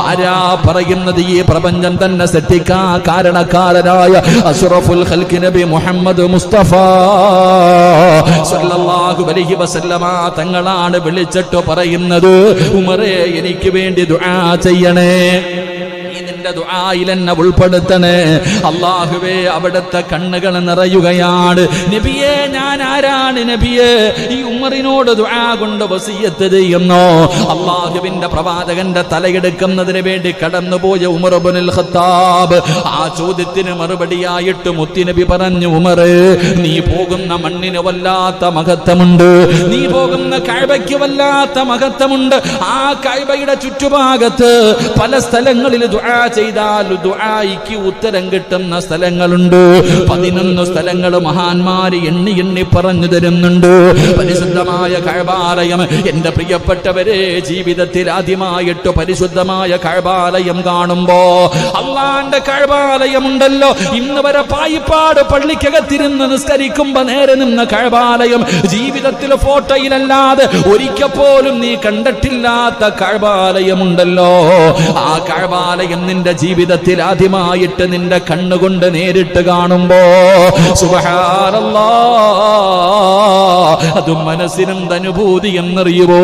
ആരാ പറയുന്നത്? ഈ പ്രപഞ്ചം തന്നെ സൃഷ്ടിക്കാൻ കാരണക്കാരനായ അഷ്റഫുൽ ഖൽഖ് നബി മുഹമ്മദ് മുസ്തഫ സല്ലല്ലാഹു അലൈഹി വസല്ലമ തങ്ങളാണ് വിളിച്ചിട്ട് പറയുന്നത്, ഉമറേ എനിക്ക് വേണ്ടി ദുആ ചെയ്യണേ, നിന്റെ ദുആയിൽ എന്നെ ഉൾപ്പെടുത്തണേ. അല്ലാഹുവേ അവിടുത്തെ കണ്ണുകൾ നിറയുകയാണ്. നബിയേ ഞാൻ ആരാണ് നബിയേ? ഈ ഉമറിനോട് ദുആ കൊണ്ട് വസിയത്ത് ചെയ്യുന്നോ? അല്ലാഹുവിന്റെ പ്രവാചകന്റെ തലയെടുക്കുന്നതിന് വേണ്ടി കടന്നുപോയ ഉമർ ഇബ്നുൽ ഖത്താബ് ആ ചോദ്യത്തിന് മറുപടിയായിട്ട് മുത്തുനബി പറഞ്ഞു, ഉമറേ നീ പോകുന്ന മണ്ണിന് വല്ലാത്ത മഹത്വമുണ്ട്, നീ പോകുന്ന കഅബയ്ക്ക് വല്ലാത്ത മഹത്വമുണ്ട്. ആ കഅബയുടെ ചുറ്റുഭാഗത്ത് പല സ്ഥലങ്ങളിൽ ദുആ ചെയ്താൽ ദുആയിക്ക് ഉത്തരം കിട്ടുന്ന സ്ഥലങ്ങളുണ്ട്. 11 സ്ഥലങ്ങൾ മഹാന്മാര് എണ്ണി എണ്ണി പറഞ്ഞു തരുന്നുണ്ട്. പരിശുദ്ധമായ കഅബാലയം എന്റെ പ്രിയപ്പെട്ടവരെ, ജീവിതത്തിൽ ആദ്യമായിട്ട് പരിശുദ്ധമായ കഅബാലയം കാണുമ്പോ, അള്ളാന്റെ കഅബാലയം ഉണ്ടല്ലോ, ഇന്ന് വരെ പായിപ്പാട് പള്ളിക്കകത്തിരുന്ന് നിസ്കരിക്കുമ്പോ നേരെ നിന്ന കഅബാലയം, ജീവിതത്തിൽ ഫോട്ടോയിലല്ലാതെ ഒരിക്കൽ പോലും നീ കണ്ടിട്ടില്ലാത്ത കഅബാലയമുണ്ടല്ലോ. ആ കഅബാലയം നിന്റെ ജീവിതത്തിൽ ആദ്യമായിട്ട് നിന്റെ കണ്ണുകൊണ്ട് നേരിട്ട് കാണുമ്പോ സുബ്ഹാനല്ലാഹ്, അത് മനസ്സിനും അനുഭൂതി എന്നറിയുമോ?